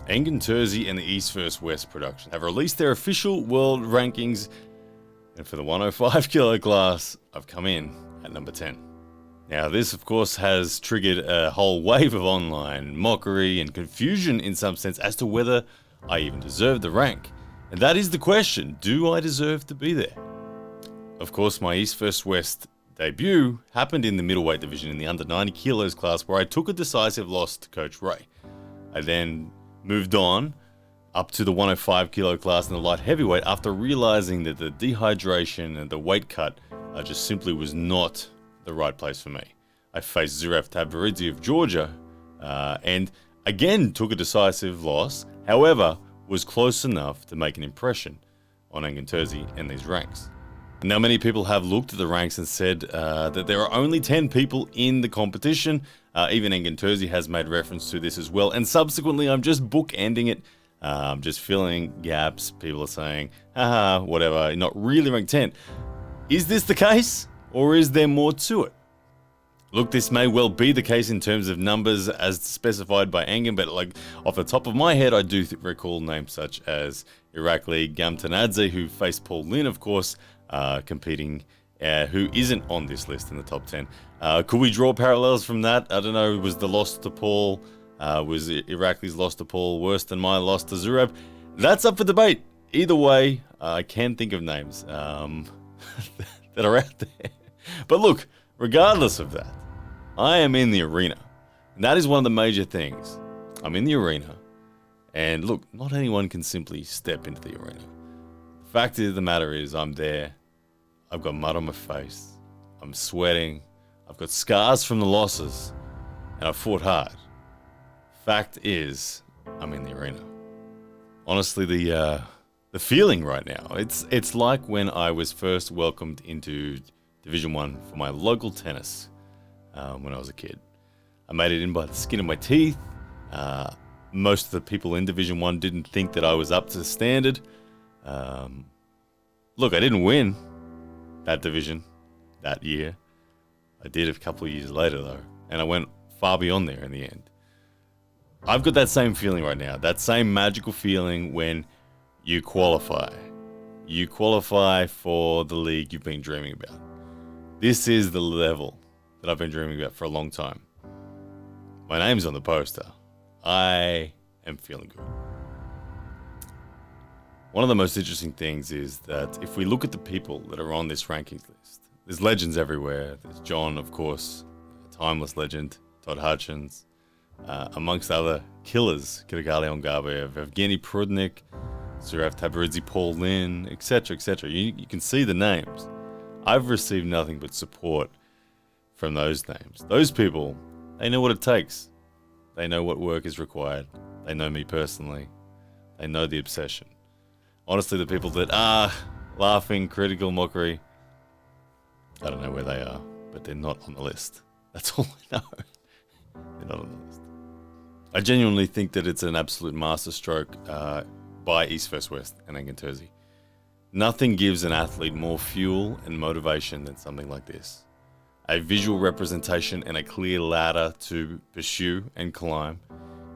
Engin Terzi and the East vs. West production have released their official world rankings, and for the 105 kilo class, I've come in at number 10. Now, this, of course, has triggered a whole wave of online mockery and confusion in some sense as to whether I even deserve the rank. And that is the question: do I deserve to be there? Of course, my East vs. West debut happened in the middleweight division in the under 90 kilos class, where I took a decisive loss to Coach Ray. I then moved on up to the 105 kilo class in the light heavyweight after realizing that the dehydration and the weight cut just simply was not the right place for me. I faced Zurav Tabaridze of Georgia and again took a decisive loss, however, was close enough to make an impression on Engin Terzi and these ranks. Now, many people have looked at the ranks and said that there are only 10 people in the competition. Even Engin Terzi has made reference to this as well. And subsequently, I'm just bookending it. I'm just filling gaps. People are saying, haha, whatever, you're not really ranked 10. Is this the case, or is there more to it? Look, this may well be the case in terms of numbers as specified by Engin, but like off the top of my head, I do recall names such as Irakli Gamtanadze, who faced Paul Lin, of course, competing, who isn't on this list in the top 10. Could we draw parallels from that? I don't know. Was the loss to Paul, was Irakli's loss to Paul worse than my loss to Zurav? That's up for debate. Either way, I can think of names that are out there. But look, regardless of that, I am in the arena. And that is one of the major things. I'm in the arena. And look, not anyone can simply step into the arena. The fact of the matter is, I'm there. I've got mud on my face. I'm sweating. I've got scars from the losses. And I fought hard. Fact is, I'm in the arena. Honestly, the feeling right now, it's like when I was first welcomed into Division 1 for my local tennis when I was a kid. I made it in by the skin of my teeth. Most of the people in Division 1 didn't think that I was up to the standard. Look, I didn't win that division that year. I did a couple of years later, though, and I went far beyond there in the end. I've got that same feeling right now, that same magical feeling when you qualify. You qualify for the league you've been dreaming about. This is the level that I've been dreaming about for a long time. My name's on the poster. I am feeling good. One of the most interesting things is that if we look at the people that are on this rankings list, there's legends everywhere. There's John, of course, a timeless legend, Todd Hutchins, amongst other killers, Kirigali Ongabe, Evgeny Prudnik, Zurav Tabaridze, Paul Lin, etc., etc. You can see the names. I've received nothing but support from those names. Those people, they know what it takes. They know what work is required. They know me personally. They know the obsession. Honestly, the people that are laughing, critical, mockery, I don't know where they are, but they're not on the list. That's all I know. They're not on the list. I genuinely think that it's an absolute masterstroke by East vs. West and Engin Terzi. Nothing gives an athlete more fuel and motivation than something like this. A visual representation and a clear ladder to pursue and climb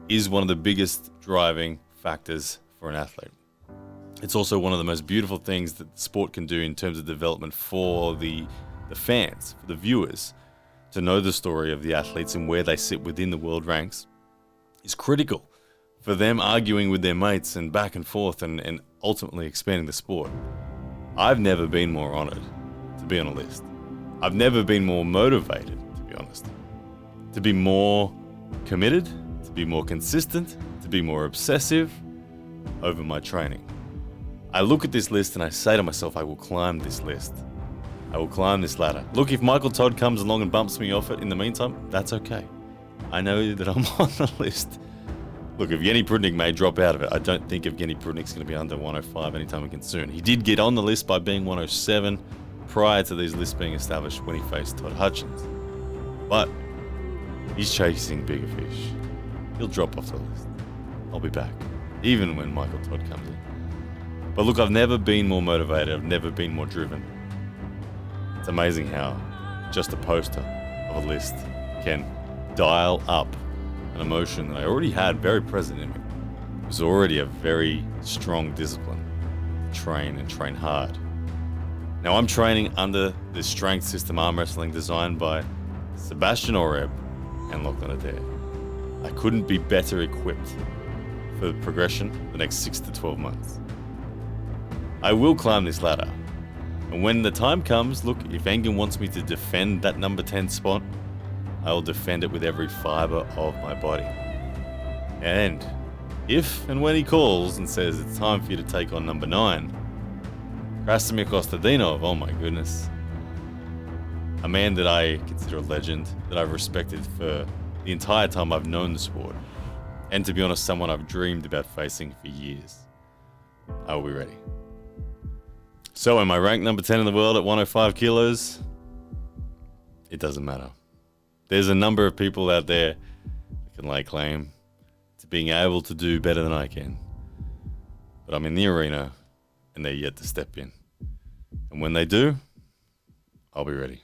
is one of the biggest driving factors for an athlete. It's also one of the most beautiful things that sport can do in terms of development for the fans, for the viewers. To know the story of the athletes and where they sit within the world ranks is critical for them arguing with their mates and back and forth and ultimately expanding the sport. I've never been more honored to be on a list. I've never been more motivated, to be honest. To be more committed, to be more consistent, to be more obsessive over my training. I look at this list and I say to myself, I will climb this list. I will climb this ladder. Look, if Michael Todd comes along and bumps me off it in the meantime, that's okay. I know that I'm on the list. Look, Evgeny Prudnik may drop out of it. I don't think Evgeny Prudnik's going to be under 105 anytime again soon. He did get on the list by being 107 prior to these lists being established when he faced Todd Hutchins. But he's chasing bigger fish. He'll drop off the list. I'll be back, even when Michael Todd comes in. But look, I've never been more motivated. I've never been more driven. It's amazing how just a poster of a list can dial up an emotion that I already had very present in me. was already a very strong discipline to train and train hard. Now I'm training under the strength system arm wrestling designed by Sebastian Oreb and Lachlan Adair. I couldn't be better equipped for the progression the next 6 to 12 months. I will climb this ladder. And when the time comes, look, if Engen wants me to defend that number 10 spot, I will defend it with every fiber of my body. And if and when he calls and says it's time for you to take on number 9, Krasimir Kostadinov, oh my goodness. A man that I consider a legend, that I've respected for the entire time I've known the sport. And to be honest, someone I've dreamed about facing for years. I will be ready. So am I ranked number 10 in the world at 105 kilos? It doesn't matter. There's a number of people out there that can lay claim to being able to do better than I can. But I'm in the arena and they're yet to step in. And when they do, I'll be ready.